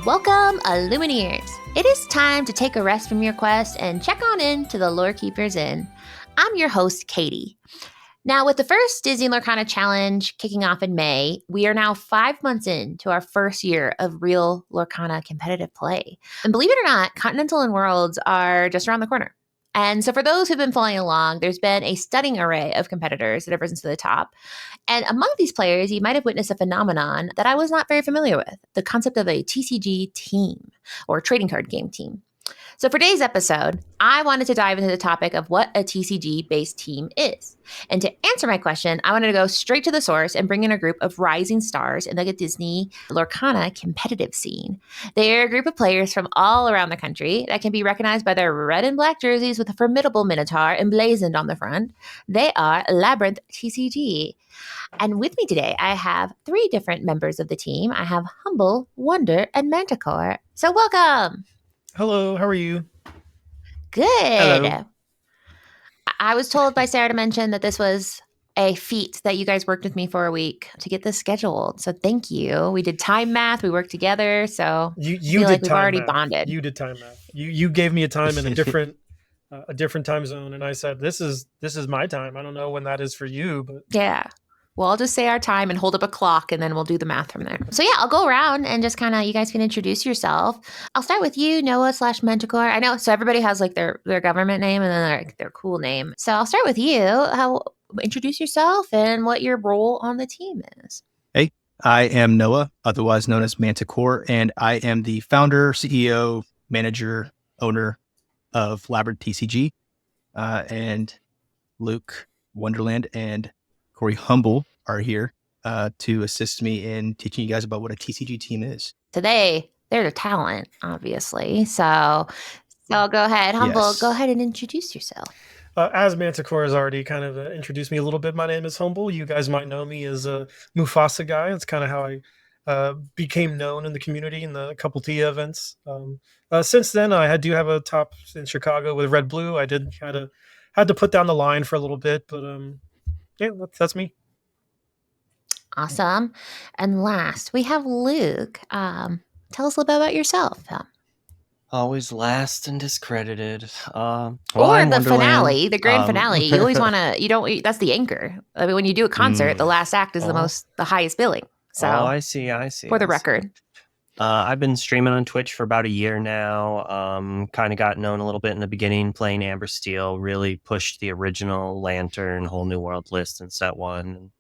Welcome, Illumineers! It is time to take a rest from your quest and check on in to the Lore Keeper's Inn. I'm your host, Katie. Now, with the first Disney Lorcana Challenge kicking off in May, we are now 5 months into our first year of real Lorcana competitive play. And believe it or not, Continental and Worlds are just around the corner. And so for those who've been following along, there's been a stunning array of competitors that have risen to the top. And among these players, you might have witnessed a phenomenon that I was not very familiar with, the concept of a TCG team or trading card game team. So for today's episode, I wanted to dive into the topic of what a TCG-based team is. And to answer my question, I wanted to go straight to the source and bring in a group of rising stars in the Disney Lorcana competitive scene. They're a group of players from all around the country that can be recognized by their red and black jerseys with a formidable minotaur emblazoned on the front. They are Labyrinth TCG. And with me today, I have 3 different members of the team. I have Humble, Wonder, and Manticore. So welcome! Hello, how are you? Good. Hello. I was told by Sarah to mention that this was a feat that you guys worked with me for a week to get this scheduled. So thank you. We did time math. We worked together. So You feel did like we've time already math. bonded. You did time math. You gave me a time in a different time zone, and I said this is my time. I don't know when that is for you, but Yeah. Well, I'll just say our time and hold up a clock, and then we'll do the math from there. So yeah, I'll go around and just kind of, you guys can introduce yourself. I'll start with you, Noah/Manticore. I know, so everybody has like their government name and then their cool name. So I'll start with you. Introduce yourself and what your role on the team is. Hey, I am Noah, otherwise known as Manticore, and I am the founder, CEO, manager, owner of Labyrinth TCG. And Luke, Wonderland, and Corey Humble are here to assist me in teaching you guys about what a TCG team is. Today, they're the talent, obviously. So go ahead, Humble, Yes. Go ahead and introduce yourself. as Manticore has already kind of introduced me a little bit, my name is Humble. You guys might know me as a Mufasa guy. It's kind of how I became known in the community in the couple TIA events. Since then, I do have a top in Chicago with Red Blue. I had to put down the line for a little bit, but yeah, that's me. Awesome. And last, we have Luke. Tell us a little bit about yourself. Always last and discredited. Or I'm the Wonderland. finale, the grand finale. You always want to, that's the anchor. I mean, when you do a concert, the last act is the highest billing. So I see. For the record. I've been streaming on Twitch for about a year now. Kind of got known a little bit in the beginning, playing Amber Steel, really pushed the original Lantern, Whole New World list in set 1.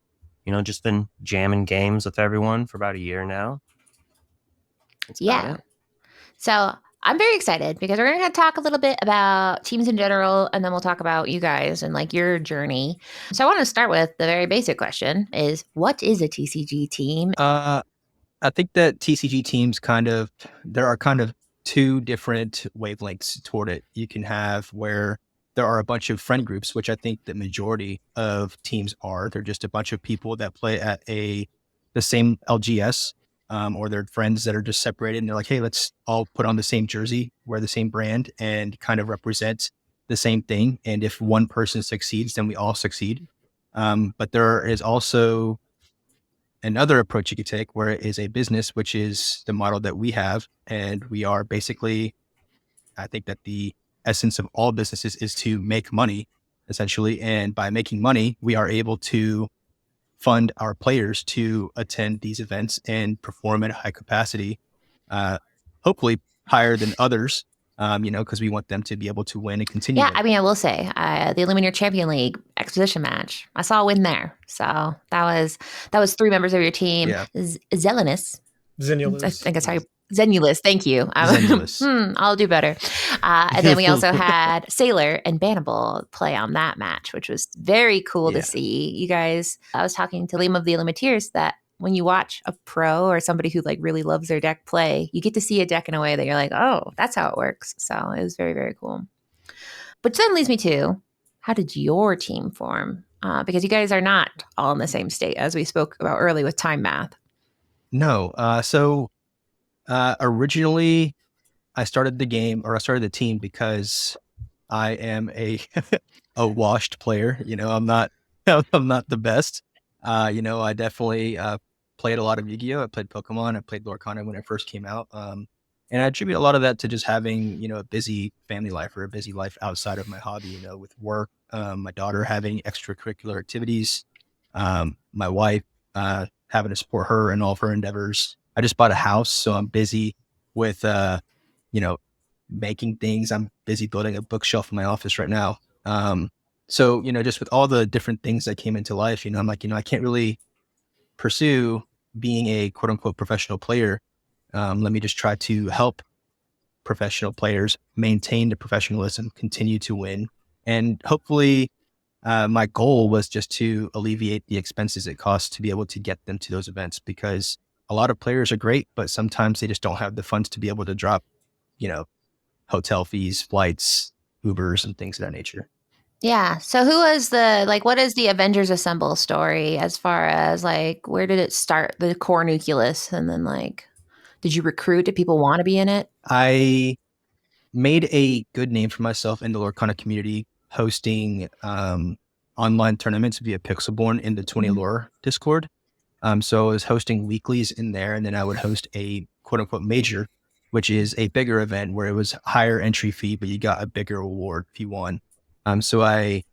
Just been jamming games with everyone for about a year now. That's about it. So I'm very excited because we're going to talk a little bit about teams in general, and then we'll talk about you guys and like your journey. So I want to start with the very basic question is, what is a TCG team? I think that TCG teams there are kind of 2 different wavelengths toward it. You can have where there are a bunch of friend groups, which I think the majority of teams are. They're just a bunch of people that play at the same LGS, or they're friends that are just separated, and they're like, hey, let's all put on the same jersey, wear the same brand, and kind of represent the same thing. And if one person succeeds, then we all succeed. But there is also another approach you could take where it is a business, which is the model that we have. And we are basically, I think that the essence of all businesses is to make money, essentially. And by making money, we are able to fund our players to attend these events and perform at a high capacity, hopefully higher than others, because we want them to be able to win and continue. Yeah, I mean, I will say the Illuminator Champion League exposition match, I saw a win there. So that was 3 members of your team. Yeah. Zenulus. Zenulus. I think that's how you Zenulus, thank you. Zenulus. I'll do better. And then we also had Sailor and Bannable play on that match, which was very cool to see. You guys, I was talking to Liam of the Illumineers that when you watch a pro or somebody who like really loves their deck play, you get to see a deck in a way that you're like, oh, that's how it works. So it was very, very cool. But then leads me to, how did your team form? Because you guys are not all in the same state, as we spoke about early with time math. No. So originally I started the team because I am a washed player. I'm not the best. I definitely played a lot of Yu-Gi-Oh! I played Pokemon. I played Lorcana when it first came out. And I attribute a lot of that to just having, a busy family life or a busy life outside of my hobby, with work, my daughter having extracurricular activities, my wife, having to support her in all of her endeavors. I just bought a house, so I'm busy with, making things. I'm busy building a bookshelf in my office right now. So, just with all the different things that came into life, I'm like, I can't really pursue being a quote unquote professional player. Let me just try to help professional players maintain the professionalism, continue to win. And hopefully, my goal was just to alleviate the expenses it costs to be able to get them to those events, because a lot of players are great, but sometimes they just don't have the funds to be able to drop, hotel fees, flights, Ubers, and things of that nature. Yeah. So who was what is the Avengers Assemble story as far as where did it start, the core nucleus? And then did you recruit? Did people want to be in it? I made a good name for myself in the Lorcana community, hosting online tournaments via Pixelborn in the 20 Lore Discord. So I was hosting weeklies in there, and then I would host a quote unquote major, which is a bigger event where it was higher entry fee, but you got a bigger reward if you won. So I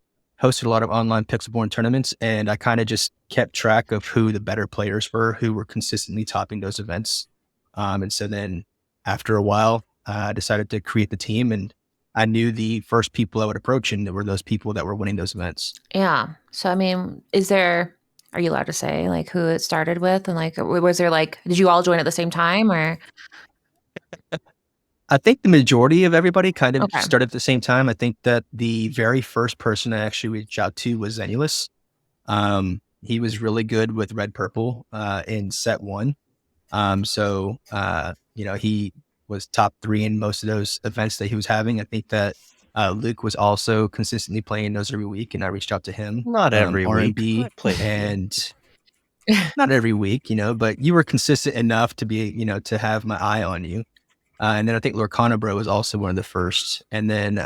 hosted a lot of online Pixelborn tournaments, and I kind of just kept track of who the better players were, who were consistently topping those events. And so then after a while, I decided to create the team, and I knew the first people I would approach, and there were those people that were winning those events. Yeah. So, I mean, are you allowed to say who it started with? And was there did you all join at the same time or? I think the majority of everybody kind of Okay. started at the same time. I think that the very first person I actually reached out to was Zenulus. He was really good with red purple in set 1. So he was top 3 in most of those events that he was having. I think that Luke was also consistently playing those every week, and I reached out to him. Not every R&B week, and not every week, but you were consistent enough to be, to have my eye on you. And then I think Lorcana Bro was also one of the first. And then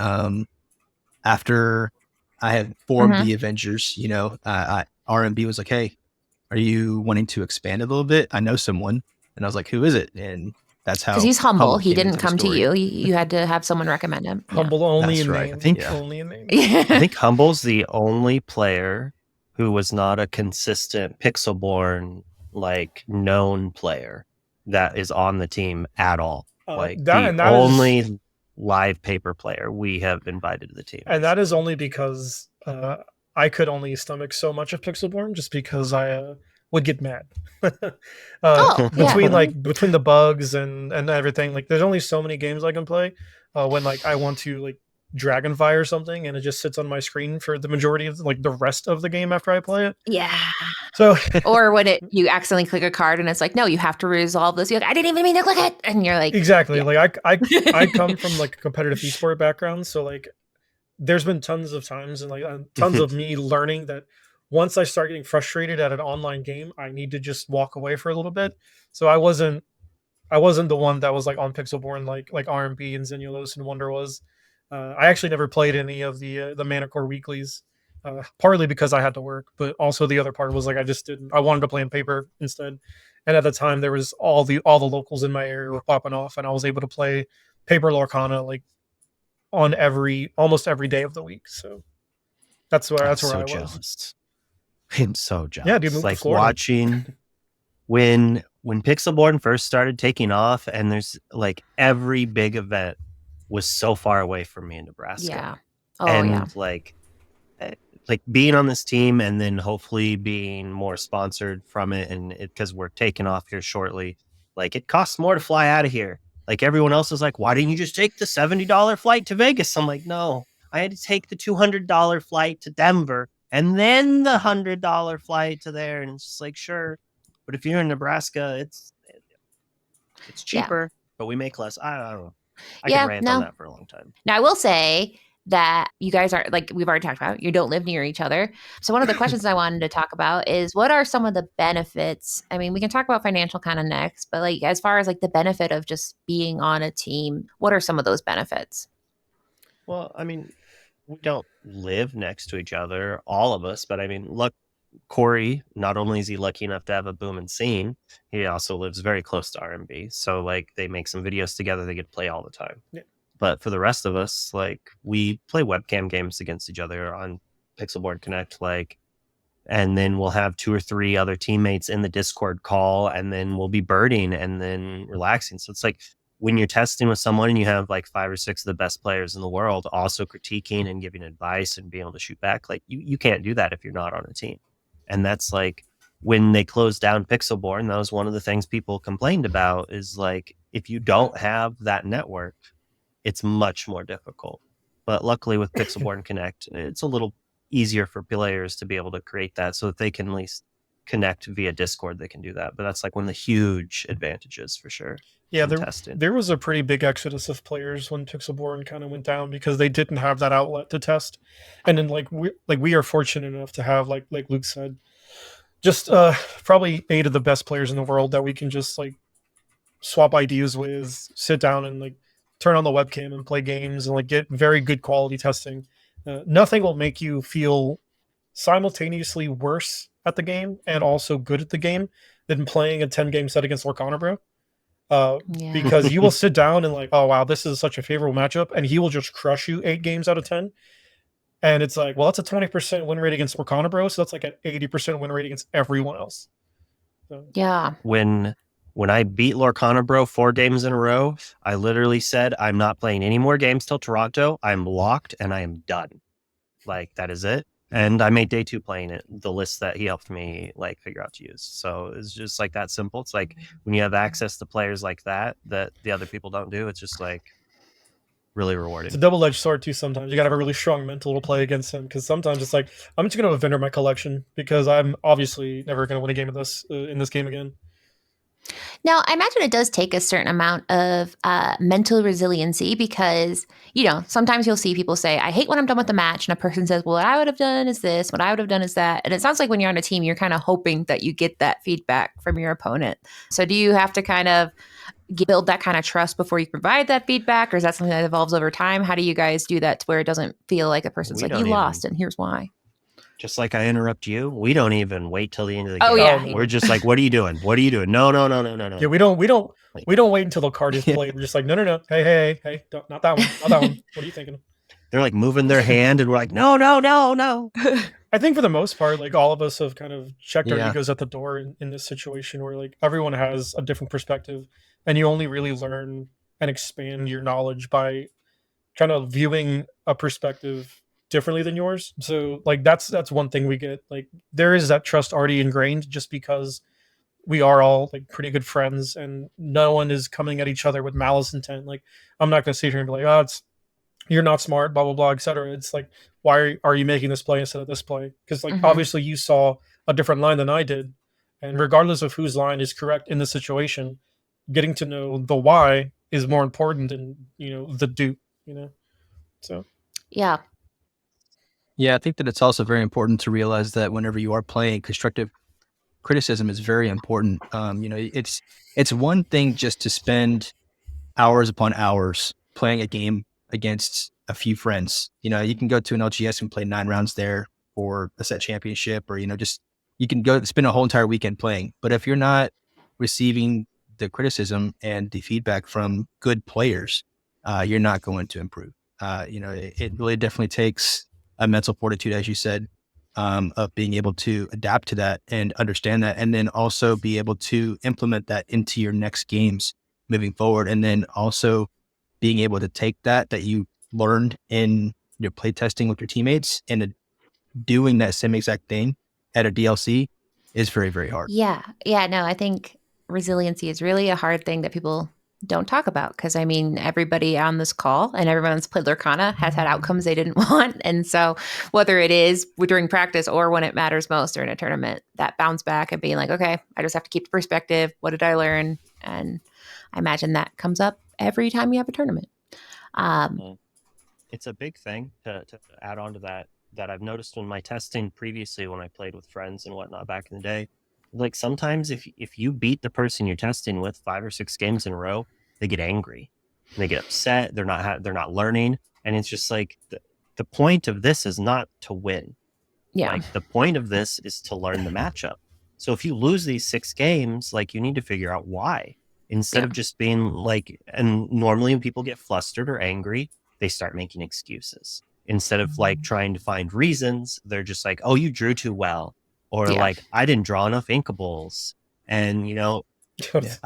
after I had formed the Avengers, R&B was like, hey, are you wanting to expand a little bit? I know someone. And I was like, who is it? And that's how. Because he's humble. He didn't come to you. You had to have someone recommend him. Humble only in right. name. I think only in name. I think Humble's the only player who was not a consistent Pixelborn known player that is on the team at all. The only live paper player we have invited to the team. And that is only because I could only stomach so much of Pixelborn, just because I would get mad. Between the bugs and everything, there's only so many games I can play when I want to Dragonfly or something, and it just sits on my screen for the majority of the rest of the game after I play it. Yeah. So or when you accidentally click a card and it's no, you have to resolve this. You're I didn't even mean to click it, and you're exactly. Yeah. I come from a competitive esport background, so there's been tons of times and tons of me learning that once I start getting frustrated at an online game, I need to just walk away for a little bit. So I wasn't the one that was on Pixelborn like R&B and Zenulus and Wonder was. I actually never played any of the Manticore weeklies, partly because I had to work, but also the other part was I just didn't. I wanted to play in paper instead, and at the time there was all the locals in my area were popping off, and I was able to play paper Lorcana on almost every day of the week. So that's where I was. Jealous. I'm so jealous. Yeah, dude, moved to Florida. Watching when Pixelborn first started taking off, and there's every big event was so far away from me in Nebraska. Yeah. Oh, and yeah. Being on this team, and then hopefully being more sponsored from it, and because we're taking off here shortly, it costs more to fly out of here. Everyone else is why didn't you just take the $70 flight to Vegas? I'm no, I had to take the $200 flight to Denver and then the $100 flight to there. And it's just sure. But if you're in Nebraska, it's cheaper, but we make less. I don't know. I can rant on that for a long time. Now, I will say that you guys are, we've already talked about, you don't live near each other. So one of the questions I wanted to talk about is, what are some of the benefits? I mean, we can talk about financial kind of next, but as far as the benefit of just being on a team, what are some of those benefits? Well, I mean, we don't live next to each other, all of us, but I mean, look Corey, not only is he lucky enough to have a booming scene, he also lives very close to RMB. So like they make some videos together, they get to play all the time. Yeah. But for the rest of us, like we play webcam games against each other on Pixelboard Connect, like, and then we'll have 2 or 3 other teammates in the Discord call, and then we'll be birding and then relaxing. So it's like when you're testing with someone and you have like 5 or 6 of the best players in the world also critiquing and giving advice and being able to shoot back, like you can't do that if you're not on a team. And that's like when they closed down Pixelborn, that was one of the things people complained about, is like if you don't have that network, it's much more difficult. But luckily with Pixelborn Connect, it's a little easier for players to be able to create that so that they can at least connect via Discord. They can do that. But that's like one of the huge advantages for sure. Yeah, tested. there was a pretty big exodus of players when Pixelborn kind of went down because they didn't have that outlet to test. And then we are fortunate enough to have, like Luke said, just probably 8 of the best players in the world that we can just like swap ideas with, sit down and like turn on the webcam and play games and like get very good quality testing. Nothing will make you feel simultaneously worse at the game and also good at the game than playing a 10-game set against Lorcana, bro. Because you will sit down and like, oh wow, this is such a favorable matchup, and he will just crush you 8 games out of 10. And it's like, well, that's a 20% win rate against Lorcana, bro. So that's like an 80% win rate against everyone else. So. Yeah. When I beat Lorcana Bro 4 games in a row, I literally said, I'm not playing any more games till Toronto. I'm locked and I am done. Like, that is it. And I made day 2 playing it, the list that he helped me like figure out to use. So it's just like that simple. It's like when you have access to players like that the other people don't do, it's just like really rewarding. It's a double-edged sword too. Sometimes you gotta have a really strong mental to play against him, because sometimes it's like, I'm just gonna vendor my collection because I'm obviously never gonna win a game of this in this game again. Now, I imagine it does take a certain amount of mental resiliency because, sometimes you'll see people say, I hate when I'm done with the match. And a person says, well, what I would have done is this, what I would have done is that. And it sounds like when you're on a team, you're kind of hoping that you get that feedback from your opponent. So do you have to kind of build that kind of trust before you provide that feedback? Or is that something that evolves over time? How do you guys do that to where it doesn't feel like a person's like, you lost and here's why? Just like I interrupt you, we don't even wait till the end of the game. Oh yeah, we're just like, what are you doing? What are you doing? No. Yeah, we don't wait until the card is played. We're just like, no. Hey, not that one. What are you thinking? They're like moving their hand, and we're like, no. I think for the most part, like all of us have kind of checked our egos at the door in this situation where like everyone has a different perspective, and you only really learn and expand your knowledge by kind of viewing a perspective differently than yours. So like that's one thing we get. Like there is that trust already ingrained just because we are all like pretty good friends and no one is coming at each other with malice intent. Like I'm not gonna sit here and be like, oh, you're not smart, blah blah blah, etc. It's like, why are you making this play instead of this play? Because like obviously you saw a different line than I did, and regardless of whose line is correct in the situation, getting to know the why is more important than the do. So yeah. Yeah, I think that it's also very important to realize that whenever you are playing, constructive criticism is very important. It's one thing just to spend hours upon hours playing a game against a few friends. You can go to an LGS and play 9 rounds there for a set championship, or just you can go spend a whole entire weekend playing. But if you're not receiving the criticism and the feedback from good players, you're not going to improve. It really definitely takes a mental fortitude, as you said, of being able to adapt to that and understand that, and then also be able to implement that into your next games moving forward. And then also being able to take that you learned in your play testing with your teammates and doing that same exact thing at a DLC is very, very hard. Yeah. No, I think resiliency is really a hard thing that people don't talk about, because I mean, everybody on this call and everyone that's played Lorcana has had outcomes they didn't want. And so whether it is during practice or when it matters most or in a tournament, that bounce back and being like, okay, I just have to keep the perspective. What did I learn? And I imagine that comes up every time you have a tournament. It's a big thing to add on to that I've noticed in my testing previously when I played with friends and whatnot back in the day. Like sometimes if you beat the person you're testing with 5 or 6 games in a row, they get angry, they get upset, they're not learning, and it's just like the point of this is not to win. Yeah. Like, the point of this is to learn the matchup. So if you lose these 6 games, like, you need to figure out why, instead of just being like, and normally when people get flustered or angry, they start making excuses. Instead of like trying to find reasons, they're just like, oh, you drew too well. Or like, I didn't draw enough inkables. And, you know,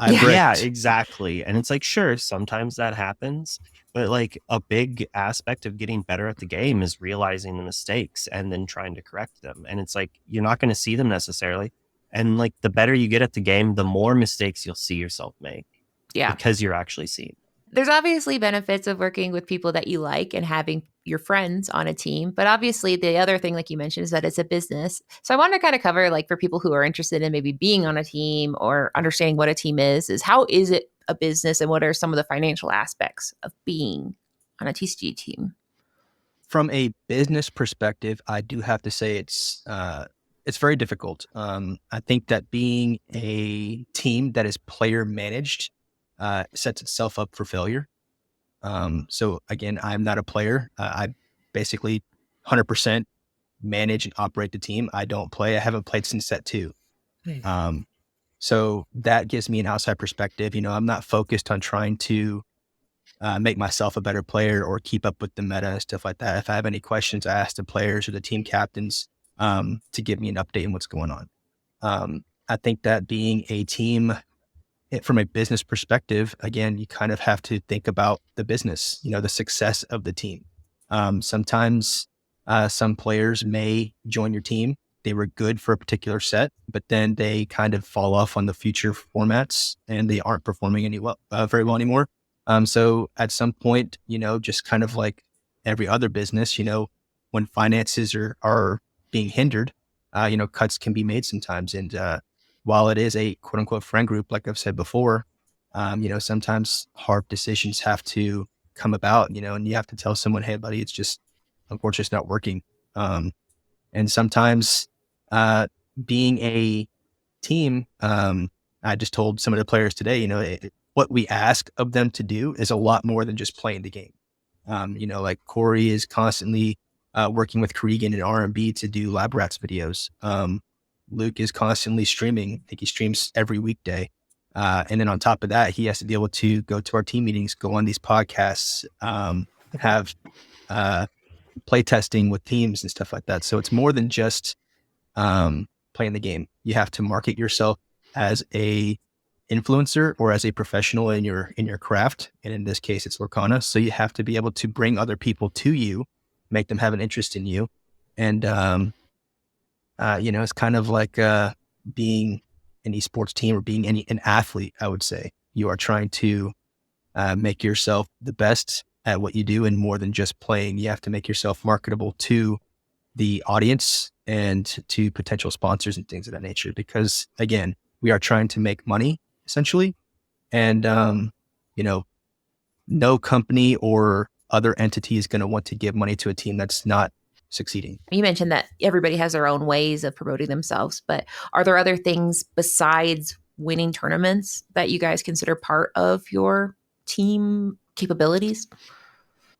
yeah, exactly. And it's like, sure, sometimes that happens. But like, a big aspect of getting better at the game is realizing the mistakes and then trying to correct them. And it's like, you're not going to see them necessarily. And like, the better you get at the game, the more mistakes you'll see yourself make. Yeah. Because you're actually seeing. There's obviously benefits of working with people that you like and having your friends on a team. But obviously, the other thing, like you mentioned, is that it's a business. So I want to kind of cover, like, for people who are interested in maybe being on a team or understanding what a team is how is it a business and what are some of the financial aspects of being on a TCG team? From a business perspective, I do have to say it's very difficult. I think that being a team that is player managed sets itself up for failure. So again, I'm not a player. I basically 100% manage and operate the team. I don't play. I haven't played since set 2. So that gives me an outside perspective. You know, I'm not focused on trying to make myself a better player or keep up with the meta and stuff like that. If I have any questions, I ask the players or the team captains to give me an update on what's going on. I think that being a team, from a business perspective, again, you kind of have to think about the business, you know, the success of the team. Sometimes some players may join your team. They were good for a particular set, but then they kind of fall off on the future formats and they aren't performing very well anymore. So at some point, you know, just kind of like every other business, you know, when finances are being hindered, you know, cuts can be made sometimes. And while it is a quote unquote friend group, like I've said before, you know, sometimes hard decisions have to come about, you know, and you have to tell someone, hey, buddy, it's just, unfortunately, it's not working. And sometimes being a team, I just told some of the players today, you know, what we ask of them to do is a lot more than just playing the game. You know, like Corey is constantly working with Cregan and R&B to do lab rats videos. Luke is constantly streaming. I think he streams every weekday. And then on top of that, he has to be able to go to our team meetings, go on these podcasts, have play testing with teams and stuff like that. So it's more than just playing the game. You have to market yourself as a influencer or as a professional in your craft. And in this case, it's Lorcana. So you have to be able to bring other people to you, make them have an interest in you. And, you know, it's kind of like being an esports team or being an athlete, I would say. You are trying to make yourself the best at what you do, and more than just playing. You have to make yourself marketable to the audience and to potential sponsors and things of that nature. Because again, we are trying to make money essentially. And, you know, no company or other entity is going to want to give money to a team that's not succeeding. You mentioned that everybody has their own ways of promoting themselves, but are there other things besides winning tournaments that you guys consider part of your team capabilities?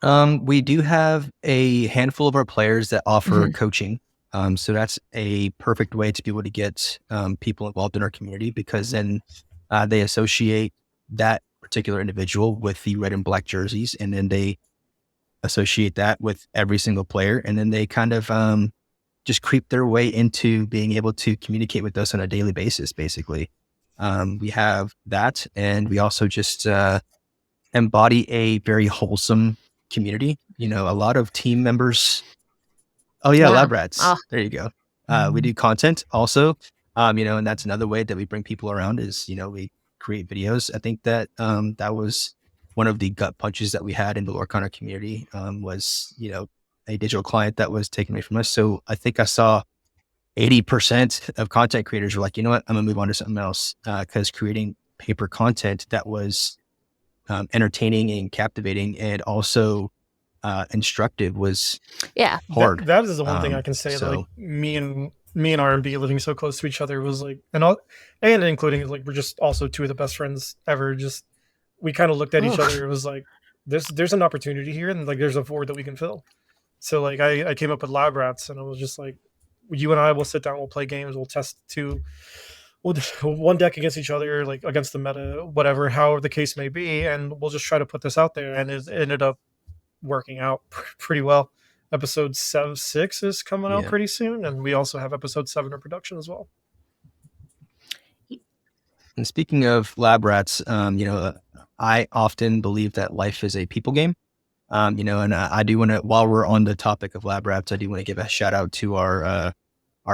We do have a handful of our players that offer coaching. So that's a perfect way to be able to get people involved in our community, because then they associate that particular individual with the red and black jerseys, and then they associate that with every single player. And then they kind of just creep their way into being able to communicate with us on a daily basis, basically. We have that. And we also just embody a very wholesome community. You know, a lot of team members. Oh yeah, Lab Rats. Oh. There you go. We do content also, you know, and that's another way that we bring people around is, you know, we create videos. I think that that was one of the gut punches that we had in the Lorcana community was, you know, a digital client that was taken away from us. So I think I saw 80% of content creators were like, you know what, I'm gonna move on to something else, because creating paper content that was entertaining and captivating and also instructive was hard. That is the one thing I can say. Like me and R&B living so close to each other was like, and including like we're just also two of the best friends ever. Just we kind of looked at each other. It was like there's an opportunity here, and like there's a void that we can fill. So like I came up with Lab Rats, and I was just like, you and I will sit down, we'll play games, we'll test we'll one deck against each other, like against the meta, whatever, however the case may be, and we'll just try to put this out there. And it ended up working out pretty well. Episode 6 is coming out pretty soon, and we also have episode 7 in production as well. And speaking of lab rats, I often believe that life is a people game. And I do want to, while we're on the topic of lab rats, I do want to give a shout out to our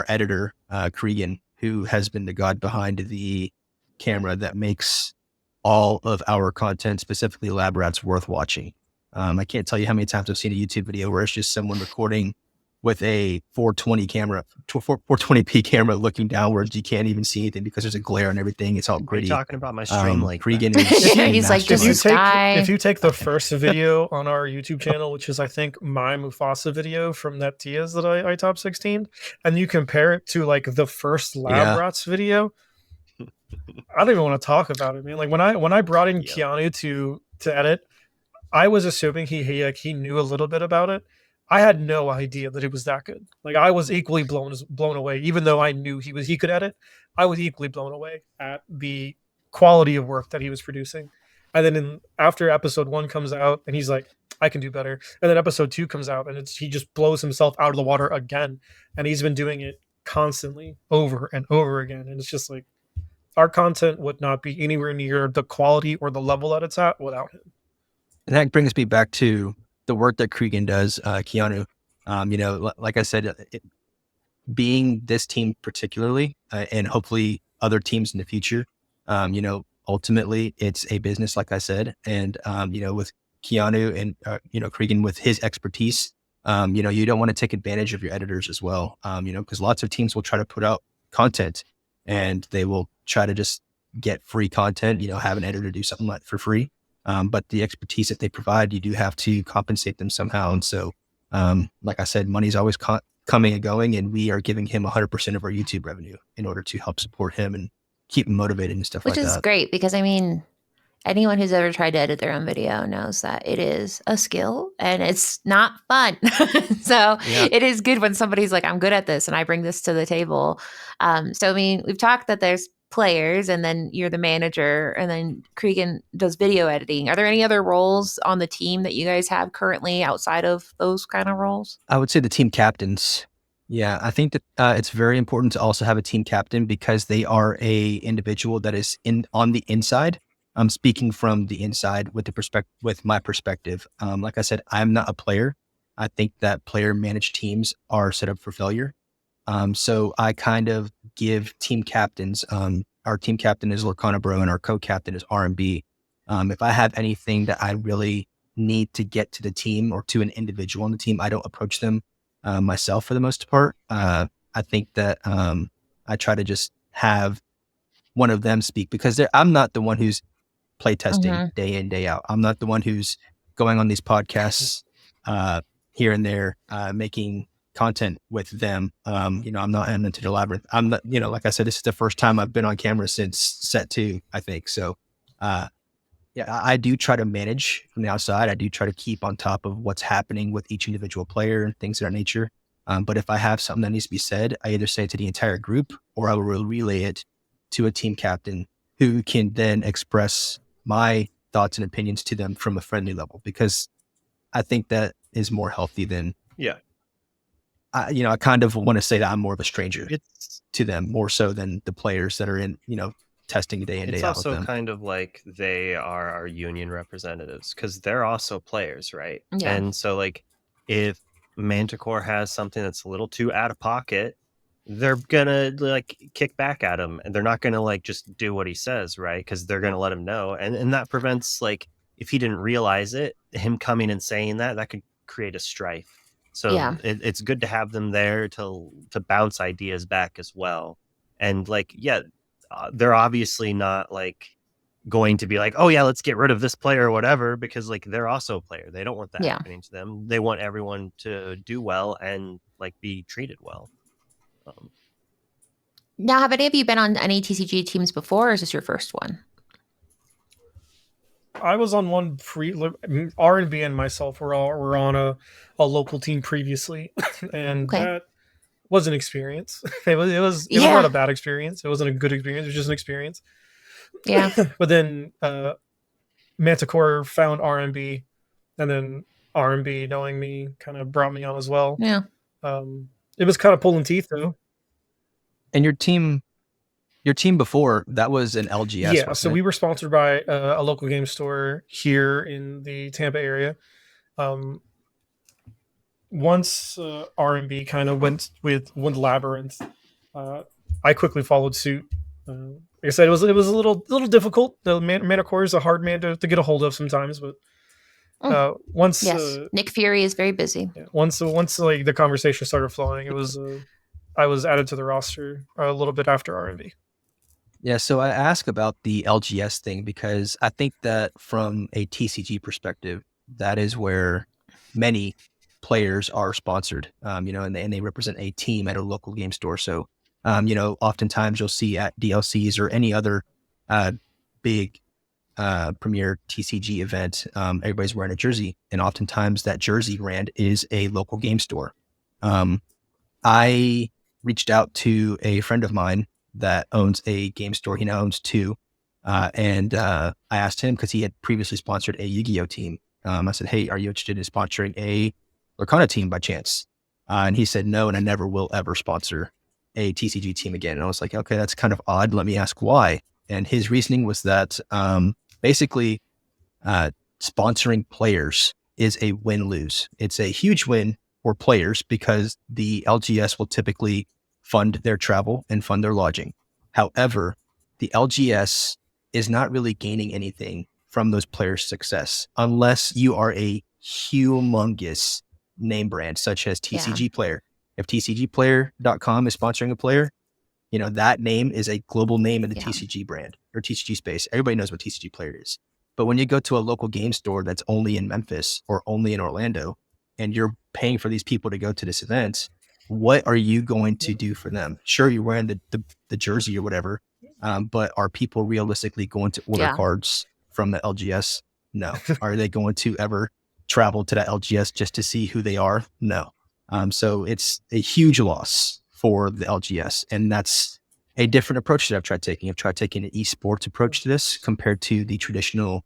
editor, Cregan, who has been the god behind the camera that makes all of our content, specifically lab rats, worth watching. I can't tell you how many times I've seen a YouTube video where it's just someone recording with a 420p camera looking downwards. You can't even see anything because there's a glare and everything. It's all gritty. Talking about my stream like Cregan is he's like, if you take the first video on our YouTube channel, which is I think my Mufasa video from that Tia's that I top 16, and you compare it to like the first Lab Rats video, I don't even want to talk about it, man. Like when I brought in Keanu to edit, I was assuming he knew a little bit about it. I had no idea that it was that good. Like I was equally blown away, even though I knew he could edit. I was equally blown away at the quality of work that he was producing. And then after episode 1 comes out, and he's like, I can do better. And then episode 2 comes out, and he just blows himself out of the water again. And he's been doing it constantly, over and over again. And it's just like our content would not be anywhere near the quality or the level that it's at without him. And that brings me back to the work that Cregan does, Keanu. Like I said, being this team particularly, and hopefully other teams in the future, ultimately it's a business, like I said, and with Keanu and Cregan with his expertise, you don't want to take advantage of your editors as well, because lots of teams will try to put out content and they will try to just get free content, have an editor do something like for free. But the expertise that they provide, you do have to compensate them somehow. And so, like I said, money's always coming and going, and we are giving him 100% of our YouTube revenue in order to help support him and keep him motivated and stuff like that. Which is great because, I mean, anyone who's ever tried to edit their own video knows that it is a skill and it's not fun. So it is good when somebody's like, I'm good at this and I bring this to the table. So, I mean, we've talked that there's players and then you're the manager and then Cregan does video editing. Are there any other roles on the team that you guys have currently outside of those kind of roles? I would say the team captains. Yeah, I think that it's very important to also have a team captain because they are a individual that is on the inside. I'm speaking from the inside with my perspective. Like I said, I'm not a player. I think that player managed teams are set up for failure. So I kind of give team captains, our team captain is Lorcana Bro and our co-captain is R&B. If I have anything that I really need to get to the team or to an individual on the team, I don't approach them myself for the most part. I think that I try to just have one of them speak because I'm not the one who's play testing day in, day out. I'm not the one who's going on these podcasts here and there, making content with them. I'm not into the Labyrinth. I'm not, like I said, this is the first time I've been on camera since set 2, I think. So, I do try to manage from the outside. I do try to keep on top of what's happening with each individual player and things of that nature. But if I have something that needs to be said, I either say it to the entire group or I will relay it to a team captain who can then express my thoughts and opinions to them from a friendly level, because I think that is more healthy than, I kind of want to say that I'm more of a stranger to them more so than the players that are in, testing day in, day out with them. It's also kind of like they are our union representatives because they're also players, right? Yeah. And so like if Manticore has something that's a little too out of pocket, they're gonna like kick back at him and they're not gonna like just do what he says, right? Because they're gonna let him know. And that prevents, like, if he didn't realize it, him coming and saying that could create a strife. So it's good to have them there to bounce ideas back as well. And like, they're obviously not like going to be like, oh yeah, let's get rid of this player or whatever, because like they're also a player. They don't want that happening to them. They want everyone to do well and like be treated well. Now, have any of you been on any TCG teams before, or is this your first one? I was on one R&B and myself were on a local team previously, and that was an experience. It was not a bad experience. It wasn't a good experience. It was just an experience. Yeah. But then Manticore found RMB, and then RMB, knowing me, kind of brought me on as well. Yeah. It was kind of pulling teeth though. And your team before, that was an LGS. Yeah, so we were sponsored by a local game store here in the Tampa area. Once RMB kind of went with Labyrinth, I quickly followed suit. Like I said, it was a little difficult. The Manticore is a hard man to get a hold of sometimes, but once Nick Fury is very busy. Yeah, once like the conversation started flowing, it was I was added to the roster a little bit after RMB. Yeah, so I ask about the LGS thing because I think that from a TCG perspective, that is where many players are sponsored, and they represent a team at a local game store. So, oftentimes you'll see at DLCs or any other big premier TCG event, everybody's wearing a jersey, and oftentimes that jersey brand is a local game store. I reached out to a friend of mine that owns a game store. He now owns two. And I asked him because he had previously sponsored a Yu-Gi-Oh team. I said, hey, are you interested in sponsoring a Lorcana team by chance? And he said, no, and I never will ever sponsor a TCG team again. And I was like, okay, that's kind of odd. Let me ask why. And his reasoning was that basically sponsoring players is a win-lose. It's a huge win for players because the LGS will typically fund their travel and fund their lodging. However, the LGS is not really gaining anything from those players' success unless you are a humongous name brand such as TCG Player. If TCGplayer.com is sponsoring a player, that name is a global name in the TCG brand or TCG space. Everybody knows what TCG Player is. But when you go to a local game store that's only in Memphis or only in Orlando, and you're paying for these people to go to this event, what are you going to do for them? Sure, you're wearing the jersey or whatever, but are people realistically going to order cards from the LGS? No. Are they going to ever travel to the LGS just to see who they are? No. So it's a huge loss for the LGS, and that's a different approach that I've tried taking. I've tried taking an esports approach to this compared to the traditional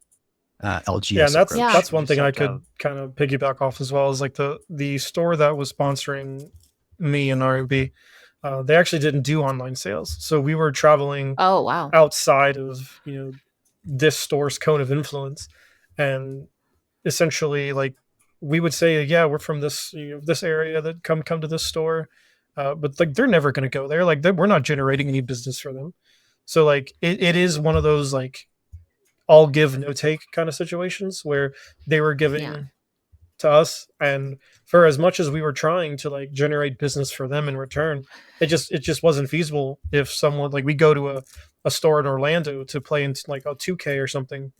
LGS. Yeah, and that's one thing I could kind of piggyback off as well, is like the store that was sponsoring me and RB, they actually didn't do online sales, so we were traveling outside of this store's cone of influence, and essentially like we would say, yeah, we're from this this area, that come to this store, but like they're never going to go there, like we're not generating any business for them. So like it is one of those like all give no take kind of situations where they were giving to us, and for as much as we were trying to like generate business for them in return, it just wasn't feasible. If someone like we go to a store in Orlando to play in like a 2K or something,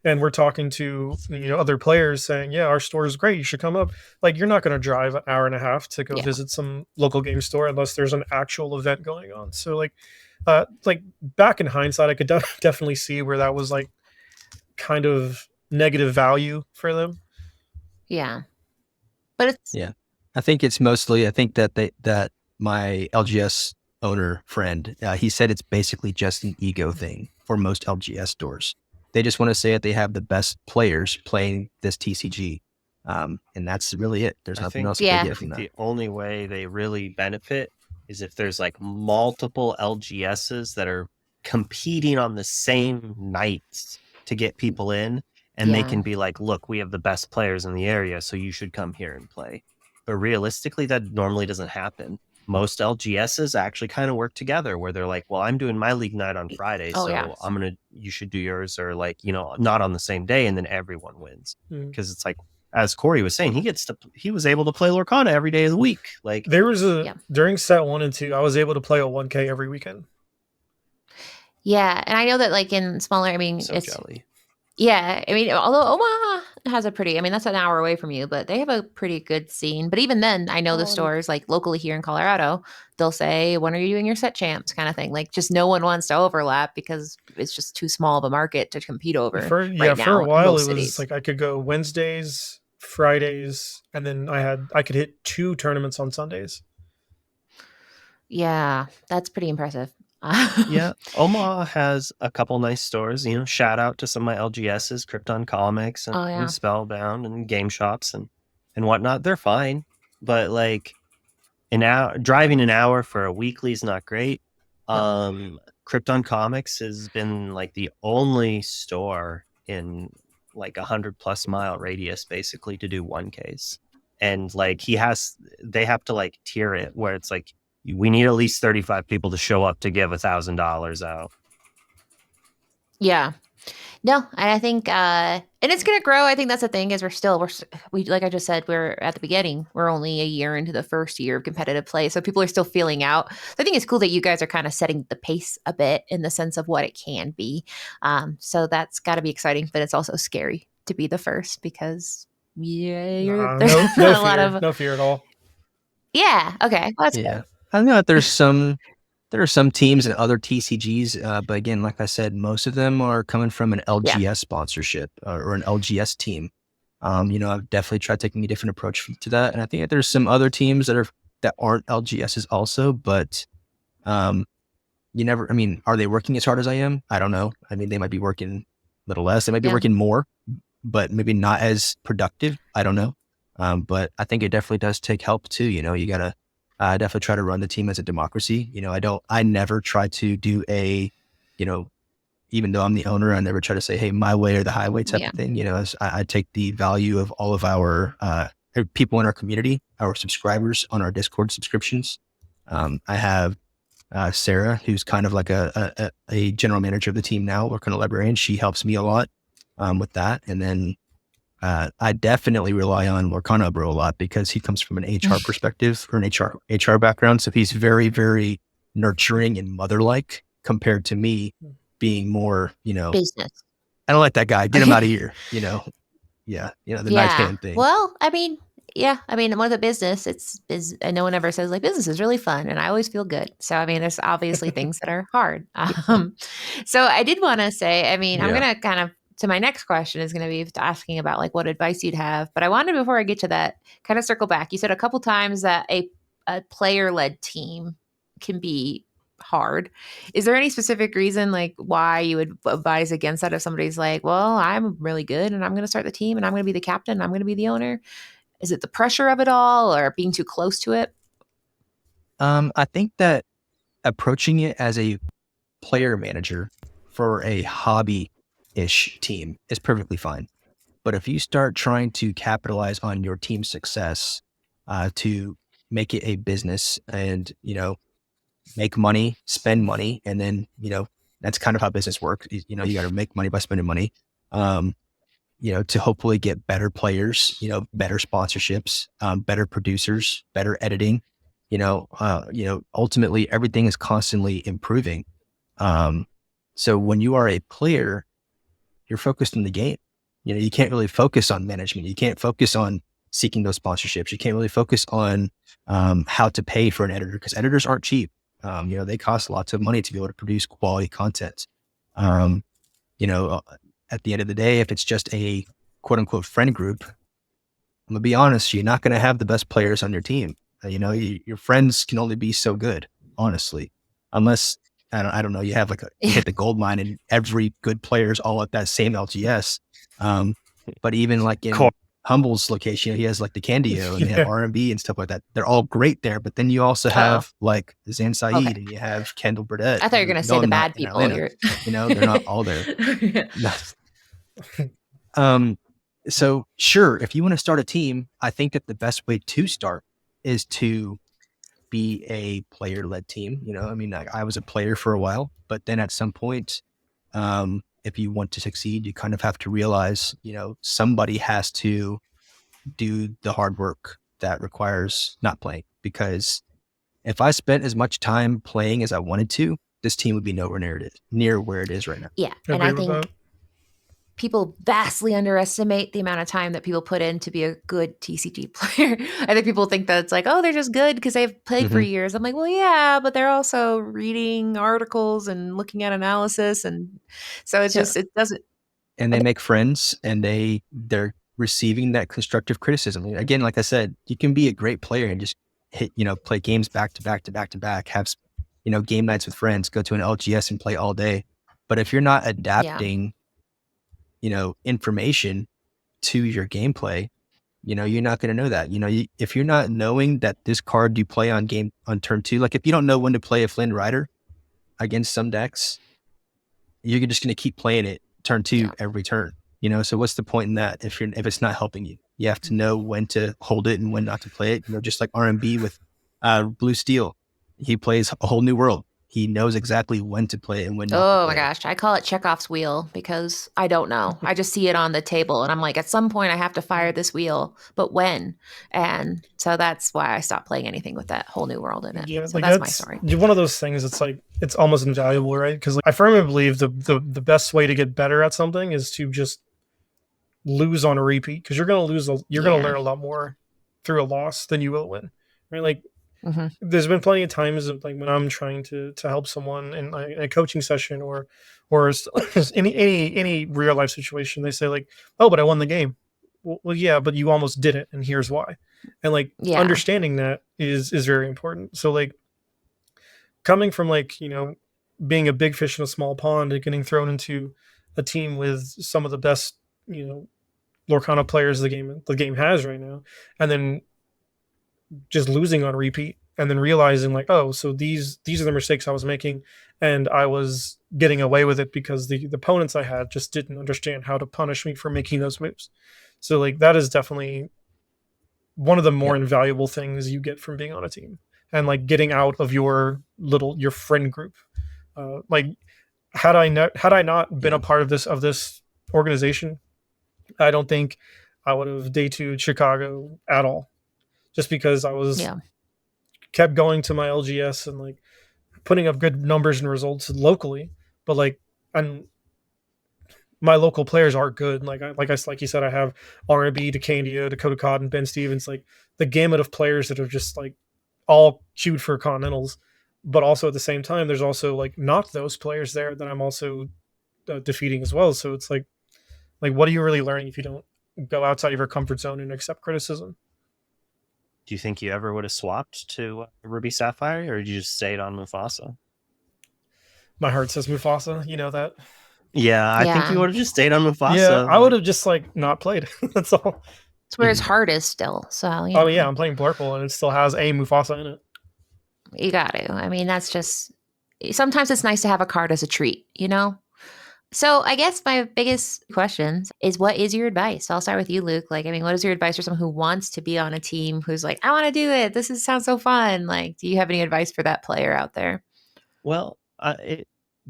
and we're talking to other players saying, yeah, our store is great, you should come up, like you're not going to drive an hour and a half to go visit some local game store unless there's an actual event going on. So like back in hindsight, I could definitely see where that was like kind of negative value for them. Yeah. But it's I think it's mostly, I think that my LGS owner friend, he said it's basically just an ego thing for most LGS stores. They just want to say that they have the best players playing this TCG. And that's really it. There's nothing else. I think the only way they really benefit is if there's like multiple LGSs that are competing on the same nights to get people in. And they can be like, look, we have the best players in the area, so you should come here and play. But realistically, that normally doesn't happen. Most LGSs actually kind of work together where they're like, well, I'm doing my league night on Friday, you should do yours, or like, not on the same day, and then everyone wins. Because it's like, as Corey was saying, he was able to play Lorcana every day of the week. Like there was during set 1 and 2, I was able to play a 1K every weekend. Yeah, and I know that like in smaller, I mean, so it's jelly. Yeah, I mean, although Omaha has that's an hour away from you, but they have a pretty good scene. But even then, I know the stores like locally here in Colorado, they'll say, when are you doing your set champs kind of thing? Like just no one wants to overlap because it's just too small of a market to compete over. For a while, it was like I could go Wednesdays, Fridays, and then I could hit 2 tournaments on Sundays. Yeah, that's pretty impressive. Yeah, Omaha has a couple nice stores. Shout out to some of my LGSs, Krypton Comics and Oh yeah. Spellbound and game shops and whatnot. They're fine, but like driving an hour for a weekly is not great. Krypton Comics has been like the only store in like 100+ mile radius basically to do 1Ks, and like they have to like tier it where it's like we need at least 35 people to show up to give $1,000 out. Yeah. No, and I think, and it's going to grow. I think that's the thing is we, like I just said, we're at the beginning. We're only a year into the first year of competitive play. So people are still feeling out. So I think it's cool that you guys are kind of setting the pace a bit in the sense of what it can be. So that's got to be exciting, but it's also scary to be the first because there's no a lot of, no fear at all. Yeah. Okay. Well, that's Yeah. good. I know that there are some teams and other TCGs, but again, like I said, most of them are coming from an LGS sponsorship or an LGS team. I've definitely tried taking a different approach to that, and I think that there's some other teams that aren't LGSs also, but you never. I mean, are they working as hard as I am? I don't know. I mean, they might be working a little less. They might be working more, but maybe not as productive. I don't know. But I think it definitely does take help too. You gotta definitely try to run the team as a democracy. I never try to do even though I'm the owner, I never try to say, hey, my way or the highway type of thing. As I take the value of all of our people in our community, our subscribers on our Discord subscriptions. I have Sarah, who's kind of like a general manager of the team now, working at Librarian. She helps me a lot with that. And then I definitely rely on Lorcana Bro a lot because he comes from an HR perspective or an HR background. So he's very, very nurturing and mother-like compared to me being more, business. I don't like that guy. Get him out of here. The knife hand thing. Well, I mean, one of the business, and no one ever says like business is really fun, and I always feel good. So I mean, there's obviously things that are hard. So I did want to say, I'm gonna kind of to my next question is going to be asking about like what advice you'd have, but I wanted before I get to that kind of circle back. You said a couple times that a player-led team can be hard. Is there any specific reason like why you would advise against that if somebody's like, well, I'm really good and I'm going to start the team and I'm going to be the captain and I'm going to be the owner? Is it the pressure of it all or being too close to it? I think that approaching it as a player manager for a hobby-ish team is perfectly fine. But if you start trying to capitalize on your team's success to make it a business and, make money, spend money, and then, that's kind of how business works. You got to make money by spending money, to hopefully get better players, better sponsorships, better producers, better editing, ultimately everything is constantly improving. So when you are a player, you're focused on the game. You can't really focus on management. You can't focus on seeking those sponsorships. You can't really focus on how to pay for an editor because editors aren't cheap. They cost lots of money to be able to produce quality content. At the end of the day, if it's just a quote unquote friend group, I'm gonna be honest, you're not going to have the best players on your team. Your friends can only be so good, honestly, unless I don't know, you have you hit the gold mine and every good player is all at that same LGS. But even like in Humble's location, he has like the Candio and they have R&B and stuff like that. They're all great there. But then you also have like Zan Saeed and you have Kendall Burdett. I thought you were going to say the bad people. They're not all there. So sure, if you want to start a team, I think that the best way to start is to be a player-led team. I was a player for a while, but then at some point, if you want to succeed, you kind of have to realize, somebody has to do the hard work that requires not playing. Because if I spent as much time playing as I wanted to, this team would be nowhere near where it is right now. Yeah, and I think people vastly underestimate the amount of time that people put in to be a good TCG player. I think people think that it's like, oh, they're just good because they've played for years. I'm like, well, yeah, but they're also reading articles and looking at analysis. And so it's just, it doesn't. And they make friends and they're receiving that constructive criticism. Again, like I said, you can be a great player and just hit, play games back to back to back to back, have, game nights with friends, go to an LGS and play all day. But if you're not adapting, information to your gameplay, you're not going to know that. If you're not knowing that this card you play on turn 2, like if you don't know when to play a Flynn Rider against some decks, you're just going to keep playing it turn 2 every turn. So what's the point in that if it's not helping you? You have to know when to hold it and when not to play it. Just like RMB with Blue Steel, he plays a whole new world. He knows exactly when to play it and when not to play. Oh my gosh, I call it Chekhov's wheel because I don't know. I just see it on the table and I'm like, at some point I have to fire this wheel, but when? And so that's why I stopped playing anything with that whole new world in it. Yeah, so that's my story. One of those things. It's like it's almost invaluable, right? Because I firmly believe the best way to get better at something is to just lose on a repeat, because you're going to lose. You're going to learn a lot more through a loss than you will win, right? Like. Mm-hmm. There's been plenty of times of like when I'm trying to help someone in a coaching session or any real life situation, they say like, oh, but I won the game. Well, yeah, but you almost did it, and here's why. And like understanding that is very important. So like coming from like being a big fish in a small pond and getting thrown into a team with some of the best Lorcana players the game has right now, and then just losing on repeat, and then realizing like, oh, so these are the mistakes I was making, and I was getting away with it because the opponents I had just didn't understand how to punish me for making those moves. So like that is definitely one of the more invaluable things you get from being on a team, and like getting out of your friend group. Like had I not been a part of this organization, I don't think I would have day 2'd Chicago at all. Just because I was kept going to my LGS and like putting up good numbers and results locally, but like and my local players are good. Like you said, I have RB, DeCandia, Dakota Cotton, Ben Stevens, like the gamut of players that are just like all queued for continentals. But also at the same time, there's also like not those players there that I'm also defeating as well. So it's like what are you really learning if you don't go outside of your comfort zone and accept criticism? Do you think you ever would have swapped to Ruby Sapphire, or did you just stayed on Mufasa? My heart says Mufasa, you know that? Yeah, I think you would have just stayed on Mufasa. Yeah, I would have just like not played. That's all. It's where his heart is still. So yeah, I'm playing Blurple and it still has a Mufasa in it. You got to. I mean, that's just sometimes it's nice to have a card as a treat, So I guess my biggest question is, what is your advice? I'll start with you, Luke. Like, I mean, what is your advice for someone who wants to be on a team, who's like, I want to do it. Sounds so fun. Like, do you have any advice for that player out there? Well,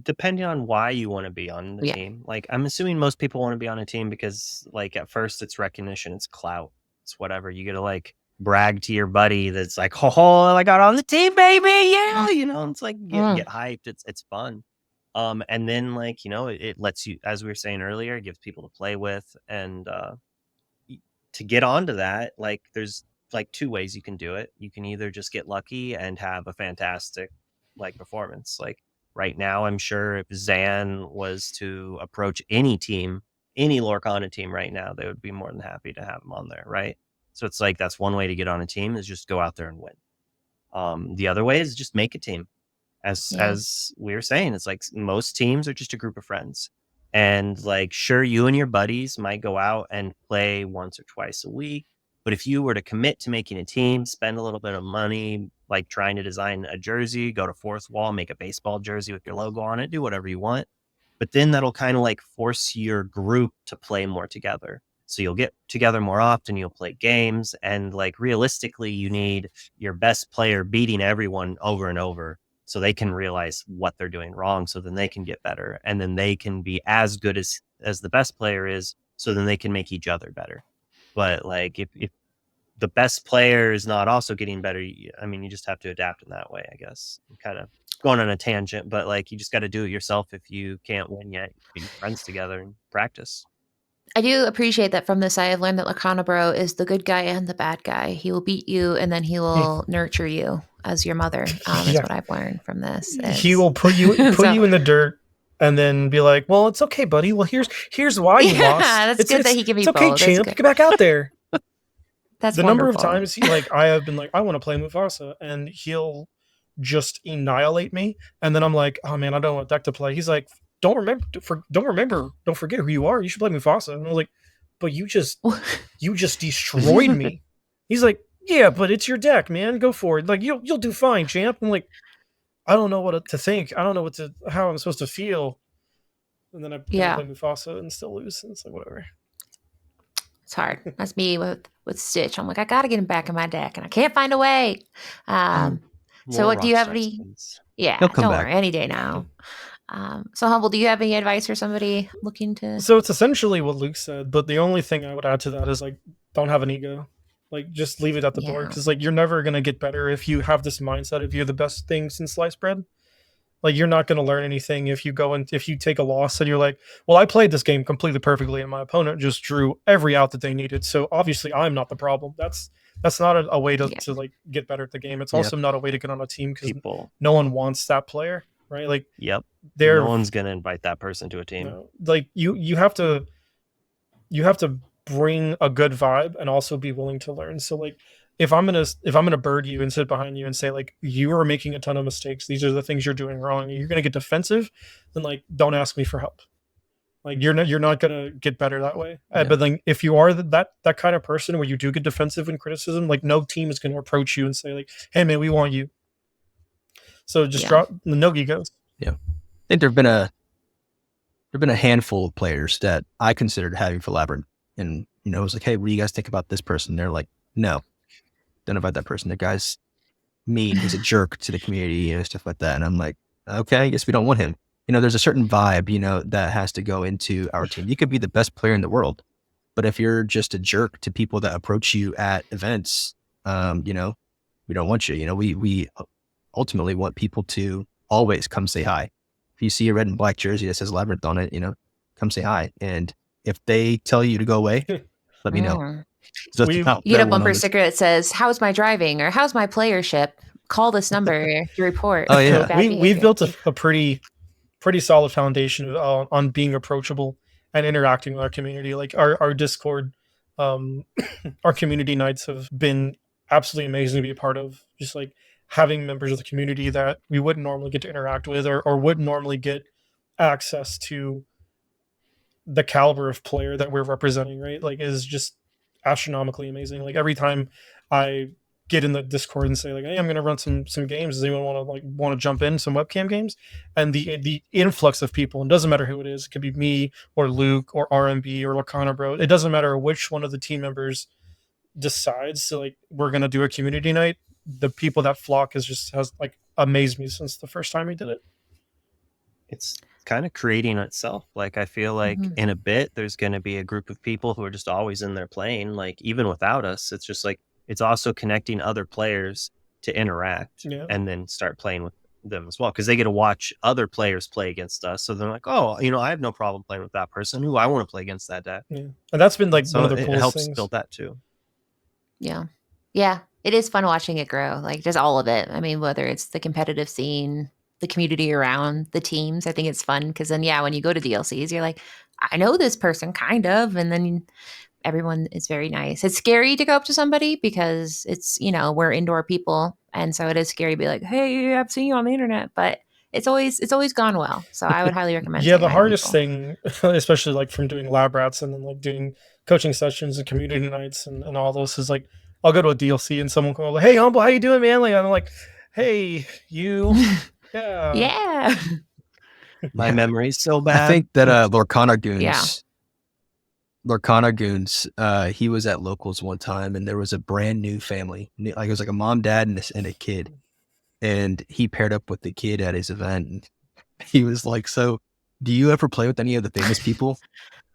depending on why you want to be on the team. Like, I'm assuming most people want to be on a team because, like, at first it's recognition, it's clout, it's whatever. You get to like brag to your buddy that's like, oh, I got on the team, baby. Yeah, it's like get hyped. It's fun. And then like, it lets you, as we were saying earlier, it gives people to play with. And to get onto that, like there's like 2 ways you can do it. You can either just get lucky and have a fantastic like performance. Like right now, I'm sure if Zan was to approach any team, any Lorcana team right now, they would be more than happy to have him on there. Right. So it's like, that's one way to get on a team, is just go out there and win. The other way is just make a team. As we were saying, it's like most teams are just a group of friends, and like, sure, you and your buddies might go out and play once or twice a week, but if you were to commit to making a team, spend a little bit of money, like trying to design a jersey, go to Fourth Wall, make a baseball jersey with your logo on it, do whatever you want, but then that'll kind of like force your group to play more together. So you'll get together more often, you'll play games, and like realistically, you need your best player beating everyone over and over, so they can realize what they're doing wrong, so then they can get better, and then they can be as good as the best player is, so then they can make each other better. But like if the best player is not also getting better, I mean, you just have to adapt in that way, I guess. I'm kind of going on a tangent, but like you just got to do it yourself. If you can't win yet, you get friends together and practice. I do appreciate that from this. I have learned that Lorcana Bro is the good guy and the bad guy. He will beat you, and then he will nurture you as your mother. Is what I've learned from this. He will put you you in the dirt, and then be like, "Well, it's okay, buddy. Well, here's why you lost. That's good that he can be both. It's okay, champ. Get back out there." That's the number of wonderful. times I have been like, I want to play Mufasa, and he'll just annihilate me, and then I'm like, oh man, I don't want deck to play. He's like, don't forget who you are. You should play Mufasa. And I was like, but you just destroyed me. He's like, yeah, but it's your deck, man. Go for it. Like, you'll do fine, champ. I'm like, I don't know what to think. I don't know how I'm supposed to feel. And then I play Mufasa and still lose. And it's like, whatever. It's hard. That's me with Stitch. I'm like, I got to get him back in my deck, and I can't find a way. So what do you have any? Yeah, don't worry, any day now. So Humble, do you have any advice for somebody looking to? So it's essentially what Luke said, but the only thing I would add to that is like, don't have an ego. Like, just leave it at the door, because like you're never gonna get better if you have this mindset of you're the best thing since sliced bread. Like, you're not gonna learn anything if you take a loss and you're like, well, I played this game completely perfectly and my opponent just drew every out that they needed, so obviously I'm not the problem. That's not a way to like get better at the game. It's also not a way to get on a team, because no one wants that player, right? Like, no one's gonna invite that person to a team. Like, you have to bring a good vibe and also be willing to learn. So like, if I'm gonna bird you and sit behind you and say like, you are making a ton of mistakes, these are the things you're doing wrong, and you're gonna get defensive, then like, don't ask me for help. Like, you're not gonna get better that way. But then if you are that kind of person where you do get defensive in criticism, like, no team is gonna approach you and say like, hey man, we want you. So just drop no egos. Yeah, I think there've been a handful of players that I considered having for Labyrinth, and it was like, hey, what do you guys think about this person? They're like, no, don't invite that person. The guy's mean. He's a jerk to the community and stuff like that. And I'm like, okay, I guess we don't want him. There's a certain vibe, that has to go into our team. You could be the best player in the world, but if you're just a jerk to people that approach you at events, we don't want you. We ultimately want people to always come say hi. If you see a red and black jersey that says Labyrinth on it, come say hi. And if they tell you to go away, let me know. So you get a bumper sticker that says, how's my driving, or how's my playership? Call this number to report. Oh yeah, we've built a pretty solid foundation on being approachable and interacting with our community. Like, our Discord, our community nights have been absolutely amazing to be a part of. Just like having members of the community that we wouldn't normally get to interact with, or wouldn't normally get access to the caliber of player that we're representing, right? Like, is just astronomically amazing. Like, every time I get in the Discord and say like, hey, I'm going to run some games, does anyone want to jump in some webcam games? And the influx of people, and it doesn't matter who it is, it could be me or Luke or RMB or Lorcana Bro, it doesn't matter which one of the team members decides to like, we're going to do a community night, the people that flock has like amazed me since the first time we did it. It's kind of creating itself. Like, I feel like in a bit there's going to be a group of people who are just always in there playing, like, even without us. It's just like, it's also connecting other players to interact and then start playing with them as well, because they get to watch other players play against us. So they're like, oh, I have no problem playing with that person. Who I want to play against that deck. Yeah, and that's been like one of the coolest helps things. Build that too. Yeah, it is fun watching it grow. Like, just all of it. I mean, whether it's the competitive scene, the community around the teams, I think it's fun, because then when you go to DLCs, you're like, I know this person kind of, and then everyone is very nice. It's scary to go up to somebody because it's, we're indoor people, and so it is scary to be like, hey, I've seen you on the internet, but it's always gone well. So I would highly recommend. The hardest thing, especially like from doing lab rats and then like doing coaching sessions and community nights and all those, is like, I'll go to a DLC and someone will go like, hey, Humble, how you doing, man? Like, I'm like, hey, you. Yeah. My memory's so bad. I think that Lorcana Goons, he was at Locals one time, and there was a brand new family. Like, it was like a mom, dad, and a kid. And he paired up with the kid at his event. And he was like, so do you ever play with any of the famous people?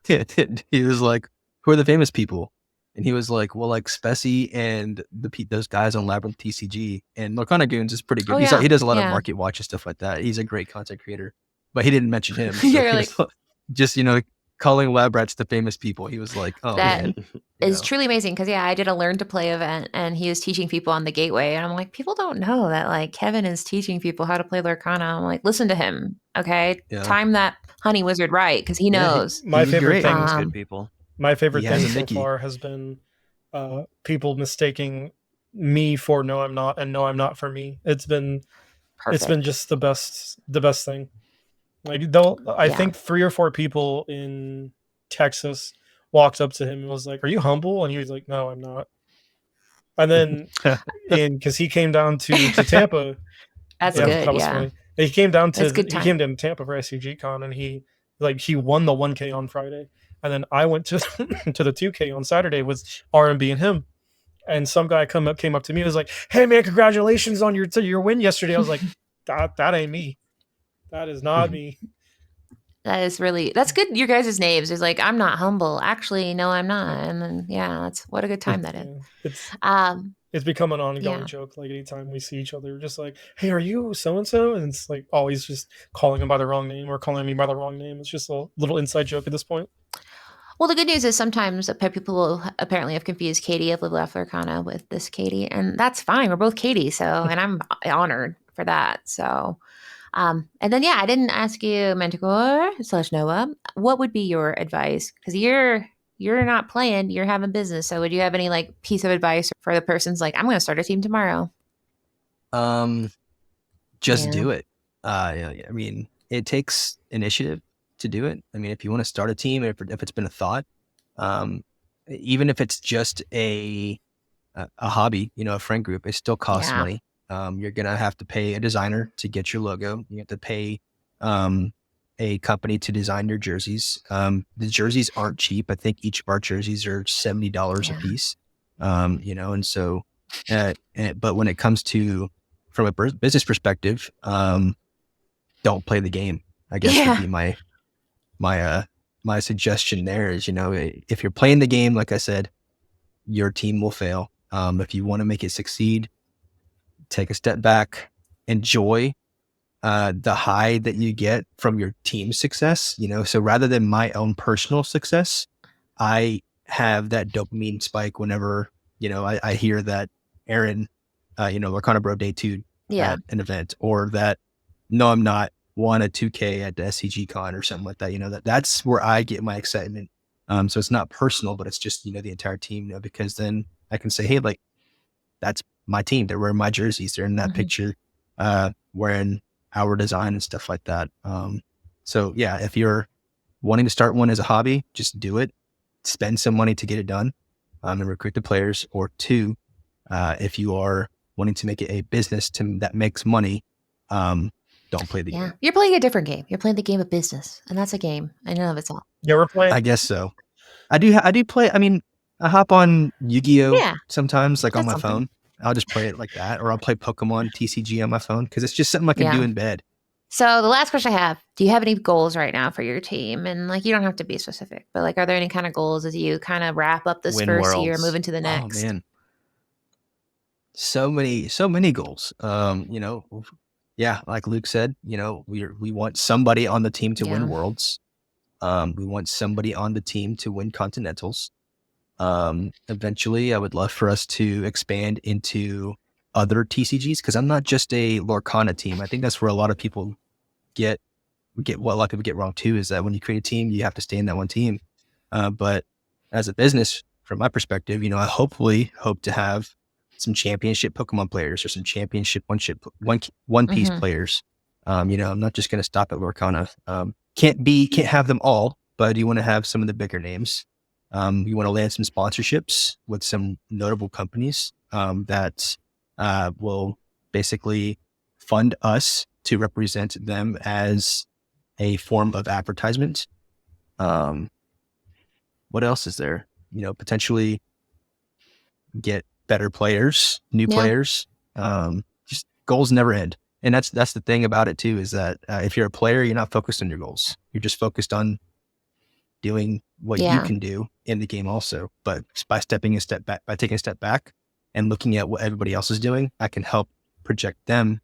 He was like, who are the famous people? And he was like, well, like Spessy and those guys on Labyrinth TCG. And Lorcana Goons is pretty good. He does a lot of market watch and stuff like that. He's a great content creator. But he didn't mention him. So You're like, just, calling lab rats the famous people. He was like, oh, that man. is truly amazing, because I did a learn to play event, and he was teaching people on the gateway, and I'm like, people don't know that like Kevin is teaching people how to play Lorcana. I'm like, listen to him, okay? Time that honey wizard right, because he knows. My favorite thing is good people. My favorite thing so far has been people mistaking me for no I'm not and no I'm not for me. It's been Perfect. just the best thing. Like I think 3 or 4 people in Texas walked up to him and was like, "Are you humble?" And he was like, "No, I'm not." And then because he came down to Tampa. That's Yeah, good. that was Yeah. funny. He came down That's to good he time. came down to Tampa for SCG Con, and he won the 1K on Friday, and then I went to to the 2K on Saturday with RMB and him. And some guy came up to me and was like, "Hey man, congratulations on your win yesterday." I was like, "That ain't me. That is not me." That's good. Your guys' names is like, I'm not humble. Actually, no, I'm not. And then, that's what a good time that is. Yeah, it's become an ongoing Yeah. joke. Like anytime we see each other, we're just like, "Hey, are you so and so?" And it's like always just calling him by the wrong name or calling me by the wrong name. It's just a little inside joke at this point. Well, the good news is sometimes people apparently have confused Katie of Live Laugh Lorcana with this Katie, and that's fine. We're both Katie, so and I'm honored for that. So, and then I didn't ask you, Manticore / Noah, what would be your advice? Because you're not playing, you're having business. So, would you have any like piece of advice for the person's like, I'm going to start a team tomorrow? Just do it. I mean, it takes initiative to do it. I mean, if you want to start a team, if it's been a thought, even if it's just a hobby, a friend group, it still costs money. You're going to have to pay a designer to get your logo. You have to pay a company to design your jerseys. The jerseys aren't cheap. I think each of our jerseys are $70 a piece. And so, but when it comes to from a business perspective, don't play the game, I guess would be my suggestion there is, if you're playing the game, like I said, your team will fail. If you want to make it succeed, take a step back, enjoy the high that you get from your team's success. So rather than my own personal success, I have that dopamine spike whenever, I hear that Aaron, Lorcana Bro Day 2 at an event, or that no, I'm not won a 2K at the SCG Con or something like that. That's where I get my excitement. So it's not personal, but it's just, the entire team, because then I can say, hey, like, that's my team. They're wearing my jerseys. They're in that picture, wearing our design and stuff like that. So yeah, if you're wanting to start one as a hobby, just do it. Spend some money to get it done, and recruit the players. Or 2, if you are wanting to make it a business that makes money, don't play the game. You're playing a different game. You're playing the game of business, and that's a game in and of itself. Yeah, we're playing. I guess so. I do play. I mean, I hop on Yu-Gi-Oh sometimes, like on my phone. I'll just play it like that, or I'll play Pokemon TCG on my phone because it's just something I can do in bed. So the last question I have: do you have any goals right now for your team? And like, you don't have to be specific, but like, are there any kind of goals as you kind of wrap up this first year, move into the next? Oh man, so many goals. Like Luke said, we want somebody on the team to win Worlds. We want somebody on the team to win Continentals. Eventually, I would love for us to expand into other TCGs, because I'm not just a Lorcana team. I think that's where a lot of people get what a lot of people get wrong too, is that when you create a team, you have to stay in that one team. But as a business, from my perspective, I hopefully hope to have some championship Pokemon players or some championship one piece players. I'm not just going to stop at Lorcana. Can't have them all, but I do want to have some of the bigger names. We want to land some sponsorships with some notable companies that will basically fund us to represent them as a form of advertisement. What else is there? Potentially get better players, new players. Just goals never end. And that's the thing about it too, is that if you're a player, you're not focused on your goals. You're just focused on doing what you can do in the game also. But by taking a step back and looking at what everybody else is doing, I can help project them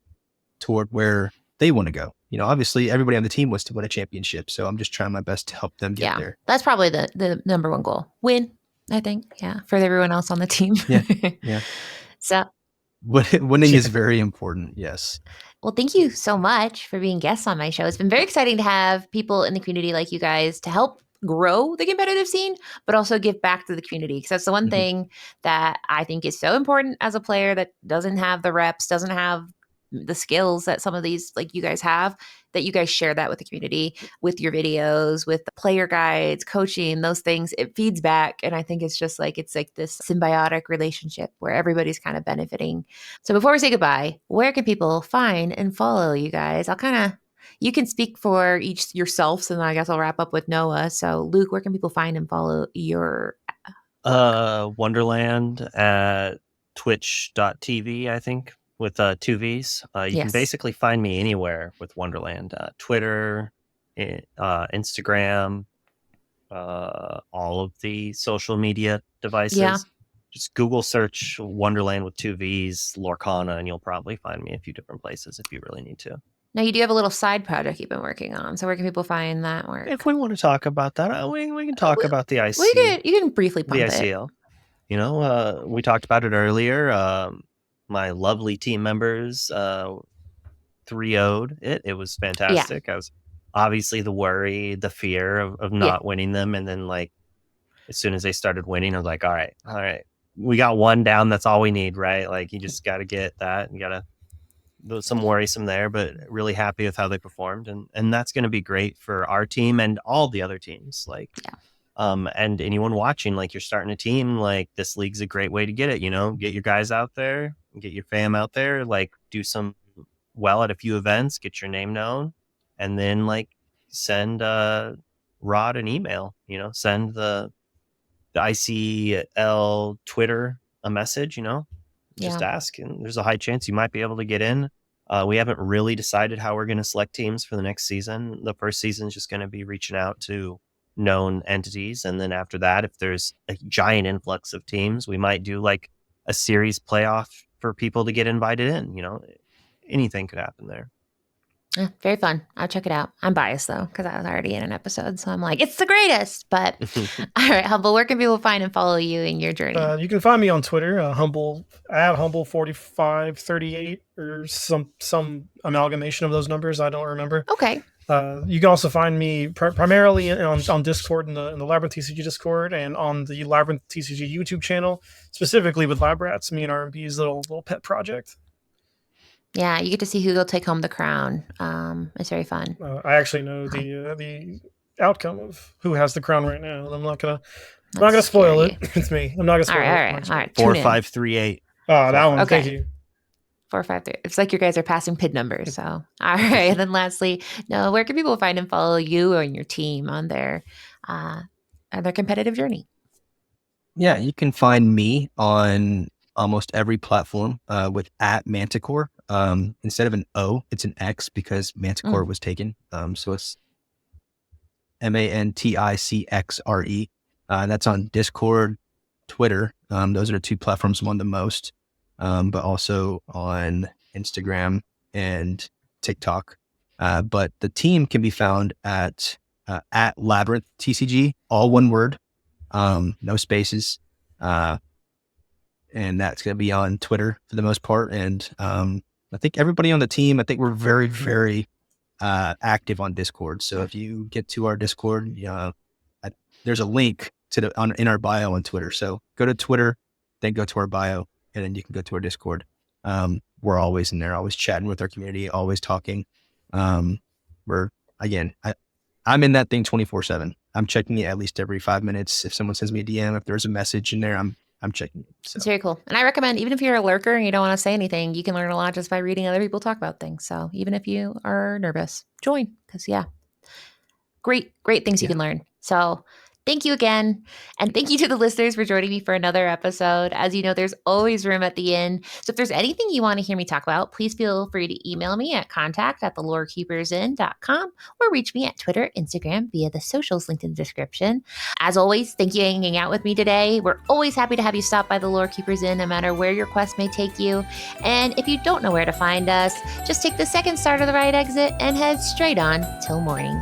toward where they want to go. Obviously everybody on the team wants to win a championship. So I'm just trying my best to help them get there. That's probably the number one goal. Win, I think. Yeah. For everyone else on the team. Yeah. So winning is very important. Yes. Well, thank you so much for being guests on my show. It's been very exciting to have people in the community like you guys to help grow the competitive scene, but also give back to the community. Because that's the one thing that I think is so important as a player that doesn't have the reps, doesn't have the skills that some of these like you guys have, that you guys share that with the community, with your videos, with the player guides, coaching, those things. It feeds back. And I think it's just like, it's like this symbiotic relationship where everybody's kind of benefiting. So before we say goodbye, where can people find and follow you guys? You can speak for each yourselves, and I guess I'll wrap up with Noah. So Luke, where can people find and follow your Wonderland at twitch.tv, I think, with 2 V's. You can basically find me anywhere with Wonderland. Twitter, Instagram, all of the social media devices. Yeah. Just Google search Wonderland with 2 V's, Lorcana, and you'll probably find me a few different places if you really need to. Now, you do have a little side project you've been working on. So where can people find that work? If we want to talk about that, we can talk about the IC. You can briefly pump the ICL. You know, we talked about it earlier. My lovely team members 3-0'd it. It was fantastic. I was obviously the worry, the fear of not winning them. And then like, as soon as they started winning, I was like, all right. We got one down. That's all we need, right? Like you just got to get that. You got to, some worrisome there, but really happy with how they performed. And that's going to be great for our team and all the other teams. Like, and anyone watching, like you're starting a team, like this league's a great way to get it, you know, get your guys out there, get your fam out there, like do some well at a few events, get your name known, and then like send Rod an email, you know, send the ICL Twitter a message, you know, just ask, and there's a high chance you might be able to get in. We haven't really decided how we're going to select teams for the next season. The first season is just going to be reaching out to known entities, and then after that, if there's a giant influx of teams, we might do like a series playoff for people to get invited in. You know, anything could happen there. Yeah, very fun. I'll check it out. I'm biased though, because I was already in an episode, so I'm like, it's the greatest. But all right, Humble, where can people find and follow you in your journey? You can find me on Twitter, Humble @Humble4538, or some amalgamation of those numbers. I don't remember. Okay. You can also find me primarily on Discord, in the Labyrinth TCG Discord, and on the Labyrinth TCG YouTube channel, specifically with Lab Rats, me and RMP's little pet project. Yeah, you get to see who will take home the crown. It's very fun. I actually know the outcome of who has the crown right now. I'm not gonna spoil it. It's me. I'm not gonna spoil it. All right. 4538. Oh, that one. Okay. Thank you. 453. It's like your guys are passing PID numbers. So, all right. And then lastly, Noah, where can people find and follow you and your team on their competitive journey? Yeah, you can find me on almost every platform with @Manticore. Instead of an O, it's an X because Manticore was taken. So it's MANTICXRE. That's on Discord, Twitter. Those are the 2 platforms I'm on the most. But also on Instagram and TikTok. But the team can be found at Labyrinth TCG, all one word, no spaces. And that's going to be on Twitter for the most part. And I think everybody on the team, I think we're very, very active on Discord. So if you get to our Discord, there's a link to in our bio on Twitter. So go to Twitter, then go to our bio, and then you can go to our Discord. We're always in there, always chatting with our community, always talking. I'm in that thing 24/7. I'm checking it at least every 5 minutes. If someone sends me a DM, if there's a message in there, I'm checking it. So. It's very cool. And I recommend, even if you're a lurker and you don't want to say anything, you can learn a lot just by reading other people talk about things. So even if you are nervous, join, because great things you can learn. So thank you again. And thank you to the listeners for joining me for another episode. As you know, there's always room at the end. So if there's anything you want to hear me talk about, please feel free to email me at contact@thelorekeepersin.com or reach me at Twitter, Instagram via the socials linked in the description. As always, thank you for hanging out with me today. We're always happy to have you stop by the Lore Keepers Inn, no matter where your quest may take you. And if you don't know where to find us, just take the second start of the right exit and head straight on till morning.